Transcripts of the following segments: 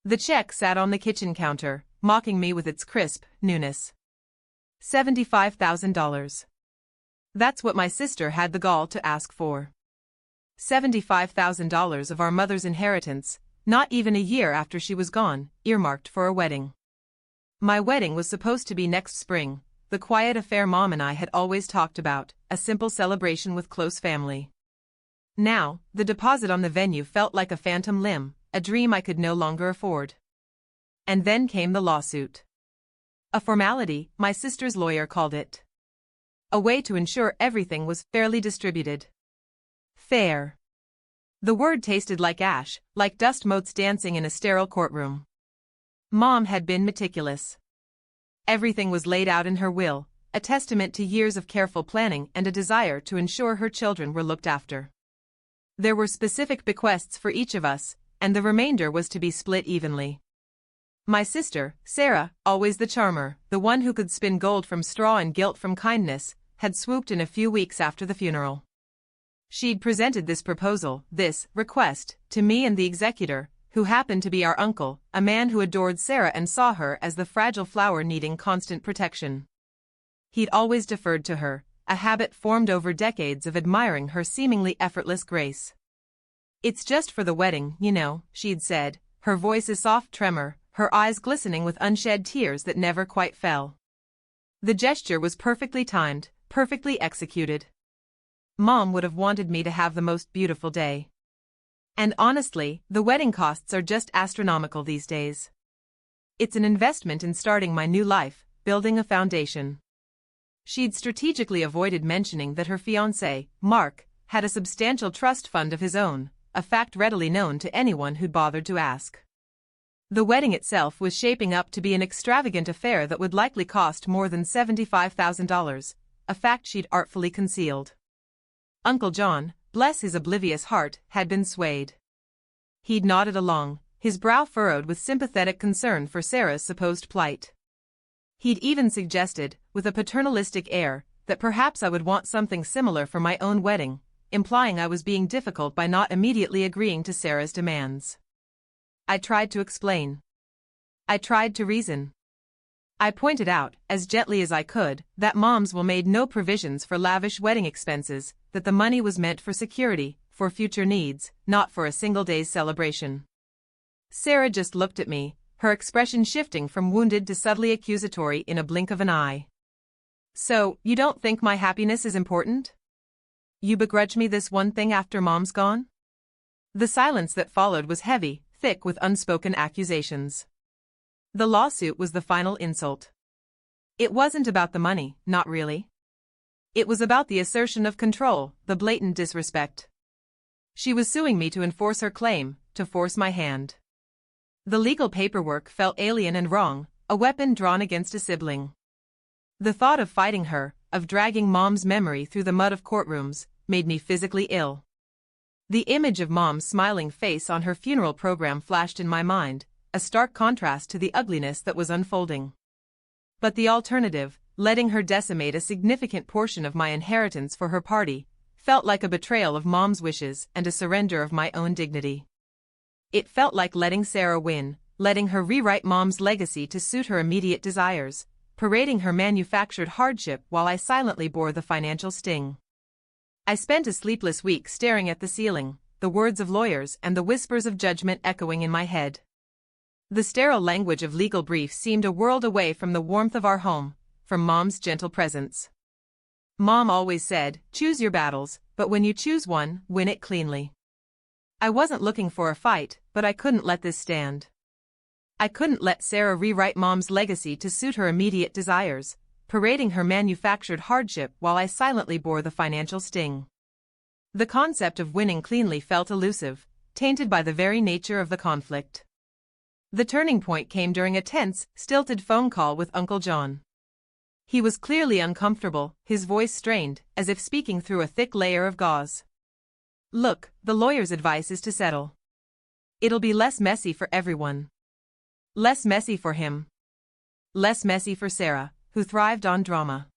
The check sat on the kitchen counter, mocking me with its crisp newness. $75,000. That's what my sister had the gall to ask for. $75,000 of our mother's inheritance, not even a year after she was gone, earmarked for a wedding. My wedding was supposed to be next spring, the quiet affair Mom and I had always talked about, a simple celebration with close family. Now, the deposit on the venue felt like a phantom limb, a dream I could no longer afford. And then came the lawsuit. A formality, my sister's lawyer called it. A way to ensure everything was fairly distributed. Fair. The word tasted like ash, like dust motes dancing in a sterile courtroom. Mom had been meticulous. Everything was laid out in her will, a testament to years of careful planning and a desire to ensure her children were looked after. There were specific bequests for each of us, and the remainder was to be split evenly. My sister, Sarah, always the charmer, the one who could spin gold from straw and guilt from kindness, had swooped in a few weeks after the funeral. She'd presented this proposal, this request, to me and the executor, who happened to be our uncle, a man who adored Sarah and saw her as the fragile flower needing constant protection. He'd always deferred to her, a habit formed over decades of admiring her seemingly effortless grace. "It's just for the wedding, you know," she'd said, her voice a soft tremor, her eyes glistening with unshed tears that never quite fell. The gesture was perfectly timed, perfectly executed. Mom would have wanted me to have the most beautiful day. And honestly, the wedding costs are just astronomical these days. It's an investment in starting my new life, building a foundation. She'd strategically avoided mentioning that her fiancé, Mark, had a substantial trust fund of his own, a fact readily known to anyone who'd bothered to ask. The wedding itself was shaping up to be an extravagant affair that would likely cost more than $75,000, a fact she'd artfully concealed. Uncle John, bless his oblivious heart, had been swayed. He'd nodded along, his brow furrowed with sympathetic concern for Sarah's supposed plight. He'd even suggested, with a paternalistic air, that perhaps I would want something similar for my own wedding, implying I was being difficult by not immediately agreeing to Sarah's demands. I tried to explain. I tried to reason. I pointed out, as gently as I could, that Mom's will made no provisions for lavish wedding expenses, that the money was meant for security, for future needs, not for a single day's celebration. Sarah just looked at me, her expression shifting from wounded to subtly accusatory in a blink of an eye. "So, you don't think my happiness is important? You begrudge me this one thing after Mom's gone?" The silence that followed was heavy, thick with unspoken accusations. The lawsuit was the final insult. It wasn't about the money, not really. It was about the assertion of control, the blatant disrespect. She was suing me to enforce her claim, to force my hand. The legal paperwork felt alien and wrong, a weapon drawn against a sibling. The thought of fighting her, of dragging Mom's memory through the mud of courtrooms, made me physically ill. The image of Mom's smiling face on her funeral program flashed in my mind, a stark contrast to the ugliness that was unfolding. But the alternative, letting her decimate a significant portion of my inheritance for her party, felt like a betrayal of Mom's wishes and a surrender of my own dignity. It felt like letting Sarah win, letting her rewrite Mom's legacy to suit her immediate desires, parading her manufactured hardship while I silently bore the financial sting. I spent a sleepless week staring at the ceiling, the words of lawyers and the whispers of judgment echoing in my head. The sterile language of legal briefs seemed a world away from the warmth of our home, from Mom's gentle presence. Mom always said, "Choose your battles, but when you choose one, win it cleanly." I wasn't looking for a fight, but I couldn't let this stand. I couldn't let Sarah rewrite Mom's legacy to suit her immediate desires, parading her manufactured hardship while I silently bore the financial sting. The concept of winning cleanly felt elusive, tainted by the very nature of the conflict. The turning point came during a tense, stilted phone call with Uncle John. He was clearly uncomfortable, his voice strained, as if speaking through a thick layer of gauze. "Look, the lawyer's advice is to settle. It'll be less messy for everyone. Less messy for him. Less messy for Sarah, who thrived on drama.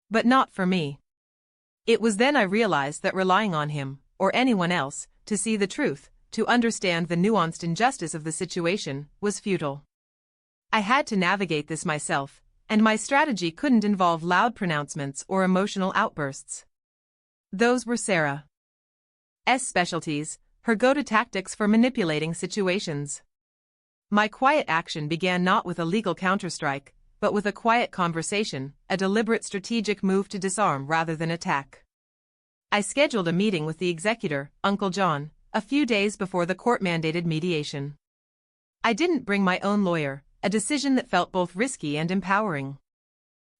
But not for me." It was then I realized that relying on him, or anyone else, to see the truth, to understand the nuanced injustice of the situation, was futile. I had to navigate this myself, and my strategy couldn't involve loud pronouncements or emotional outbursts. Those were Sarah's specialties, her go-to tactics for manipulating situations. My quiet action began not with a legal counterstrike, but with a quiet conversation, a deliberate strategic move to disarm rather than attack. I scheduled a meeting with the executor, Uncle John, a few days before the court-mandated mediation. I didn't bring my own lawyer, a decision that felt both risky and empowering.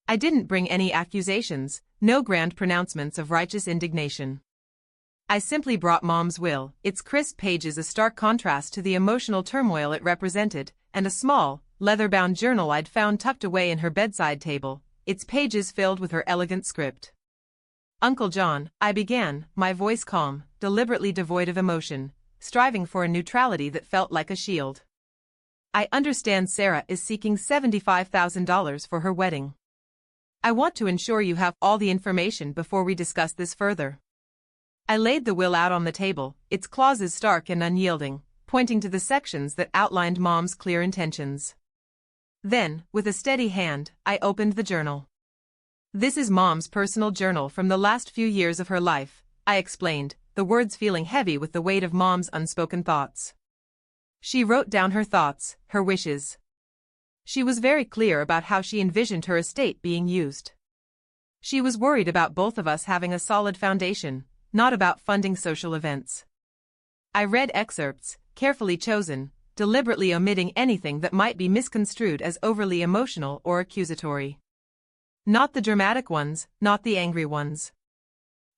I didn't bring any accusations, no grand pronouncements of righteous indignation. I simply brought Mom's will, its crisp pages a stark contrast to the emotional turmoil it represented, and a small, leather-bound journal I'd found tucked away in her bedside table, its pages filled with her elegant script. Uncle John, I began, my voice calm, deliberately devoid of emotion, striving for a neutrality that felt like a shield. I understand Sarah is seeking $75,000 for her wedding. I want to ensure you have all the information before we discuss this further. I laid the will out on the table, its clauses stark and unyielding, pointing to the sections that outlined Mom's clear intentions. Then, with a steady hand, I opened the journal. This is Mom's personal journal from the last few years of her life, I explained, the words feeling heavy with the weight of Mom's unspoken thoughts. She wrote down her thoughts, her wishes. She was very clear about how she envisioned her estate being used. She was worried about both of us having a solid foundation, not about funding social events. I read excerpts, carefully chosen, deliberately omitting anything that might be misconstrued as overly emotional or accusatory. Not the dramatic ones, not the angry ones.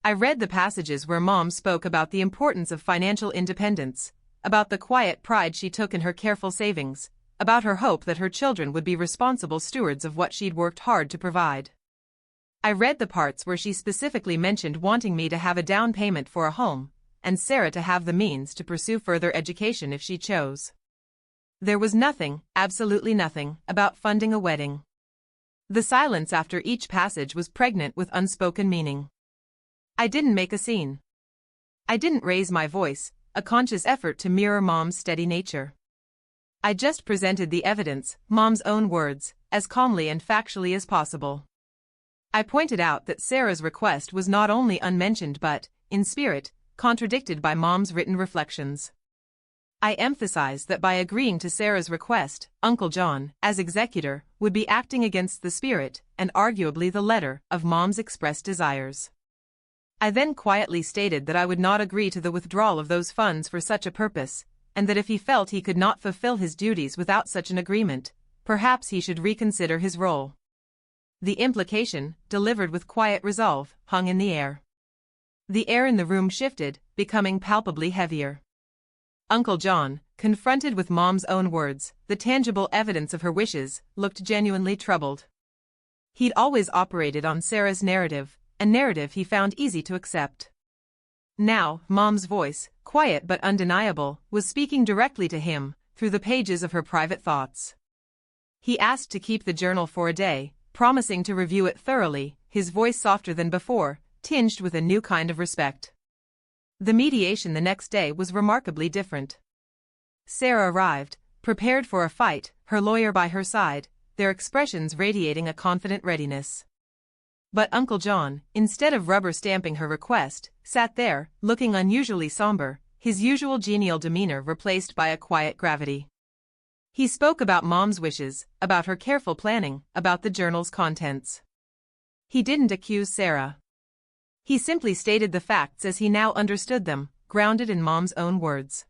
I read the passages where Mom spoke about the importance of financial independence, about the quiet pride she took in her careful savings, about her hope that her children would be responsible stewards of what she'd worked hard to provide. I read the parts where she specifically mentioned wanting me to have a down payment for a home, and Sarah to have the means to pursue further education if she chose. There was nothing, absolutely nothing, about funding a wedding. The silence after each passage was pregnant with unspoken meaning. I didn't make a scene. I didn't raise my voice, a conscious effort to mirror Mom's steady nature. I just presented the evidence, Mom's own words, as calmly and factually as possible. I pointed out that Sarah's request was not only unmentioned but, in spirit, contradicted by Mom's written reflections. I emphasized that by agreeing to Sarah's request, Uncle John, as executor, would be acting against the spirit, and arguably the letter, of Mom's expressed desires. I then quietly stated that I would not agree to the withdrawal of those funds for such a purpose, and that if he felt he could not fulfill his duties without such an agreement, perhaps he should reconsider his role. The implication, delivered with quiet resolve, hung in the air. The air in the room shifted, becoming palpably heavier. Uncle John, confronted with Mom's own words, the tangible evidence of her wishes, looked genuinely troubled. He'd always operated on Sarah's narrative, a narrative he found easy to accept. Now, Mom's voice, quiet but undeniable, was speaking directly to him, through the pages of her private thoughts. He asked to keep the journal for a day, promising to review it thoroughly, his voice softer than before, tinged with a new kind of respect. The mediation the next day was remarkably different. Sarah arrived, prepared for a fight, her lawyer by her side, their expressions radiating a confident readiness. But Uncle John, instead of rubber-stamping her request, sat there, looking unusually somber, his usual genial demeanor replaced by a quiet gravity. He spoke about Mom's wishes, about her careful planning, about the journal's contents. He didn't accuse Sarah. He simply stated the facts as he now understood them, grounded in Mom's own words.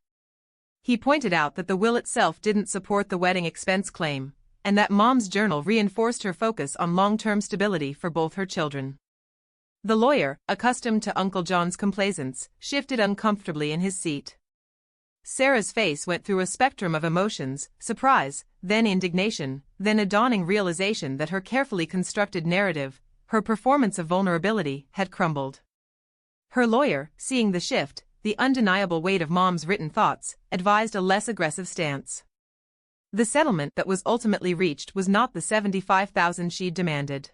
He pointed out that the will itself didn't support the wedding expense claim, and that Mom's journal reinforced her focus on long-term stability for both her children. The lawyer, accustomed to Uncle John's complaisance, shifted uncomfortably in his seat. Sarah's face went through a spectrum of emotions, surprise, then indignation, then a dawning realization that her carefully constructed narrative, her performance of vulnerability, had crumbled. Her lawyer, seeing the shift, the undeniable weight of Mom's written thoughts, advised a less aggressive stance. The settlement that was ultimately reached was not the $75,000 she'd demanded.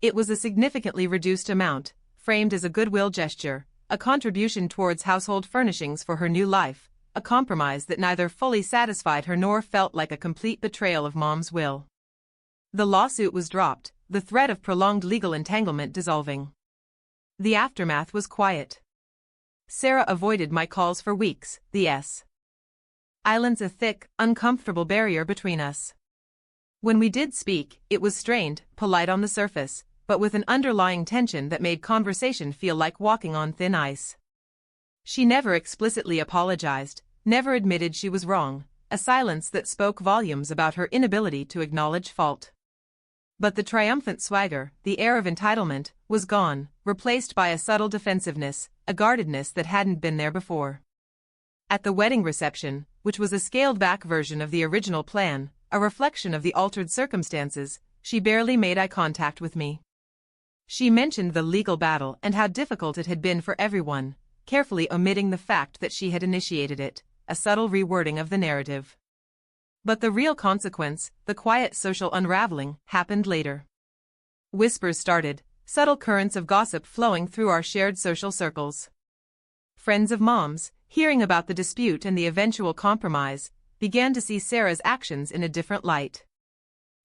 It was a significantly reduced amount, framed as a goodwill gesture, a contribution towards household furnishings for her new life, a compromise that neither fully satisfied her nor felt like a complete betrayal of Mom's will. The lawsuit was dropped, the threat of prolonged legal entanglement dissolving. The aftermath was quiet. Sarah avoided my calls for weeks, the islands a thick, uncomfortable barrier between us. When we did speak, it was strained, polite on the surface, but with an underlying tension that made conversation feel like walking on thin ice. She never explicitly apologized, never admitted she was wrong, a silence that spoke volumes about her inability to acknowledge fault. But the triumphant swagger, the air of entitlement, was gone, replaced by a subtle defensiveness, a guardedness that hadn't been there before. At the wedding reception, which was a scaled-back version of the original plan, a reflection of the altered circumstances, she barely made eye contact with me. She mentioned the legal battle and how difficult it had been for everyone, carefully omitting the fact that she had initiated it, a subtle rewording of the narrative. But the real consequence, the quiet social unraveling, happened later. Whispers started, subtle currents of gossip flowing through our shared social circles. Friends of Mom's, hearing about the dispute and the eventual compromise, began to see Sarah's actions in a different light.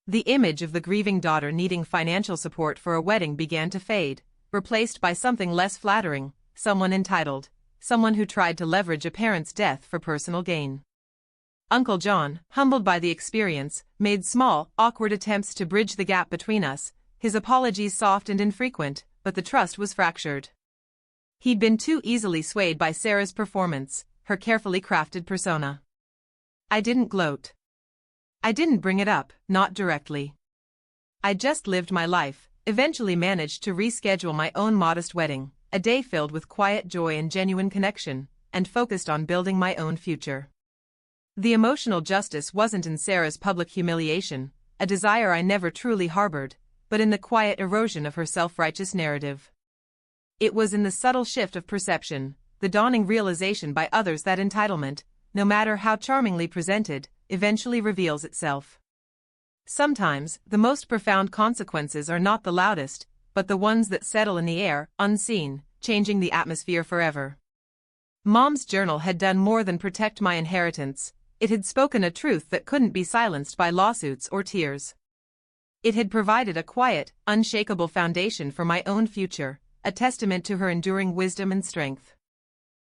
The image of the grieving daughter needing financial support for a wedding began to fade, replaced by something less flattering, someone entitled, someone who tried to leverage a parent's death for personal gain. Uncle John, humbled by the experience, made small, awkward attempts to bridge the gap between us, his apologies soft and infrequent, but the trust was fractured. He'd been too easily swayed by Sarah's performance, her carefully crafted persona. I didn't gloat. I didn't bring it up, not directly. I just lived my life, eventually managed to reschedule my own modest wedding, a day filled with quiet joy and genuine connection, and focused on building my own future. The emotional justice wasn't in Sarah's public humiliation, a desire I never truly harbored, but in the quiet erosion of her self-righteous narrative. It was in the subtle shift of perception, the dawning realization by others that entitlement, no matter how charmingly presented, eventually reveals itself. Sometimes, the most profound consequences are not the loudest, but the ones that settle in the air, unseen, changing the atmosphere forever. Mom's journal had done more than protect my inheritance. It had spoken a truth that couldn't be silenced by lawsuits or tears. It had provided a quiet, unshakable foundation for my own future, a testament to her enduring wisdom and strength.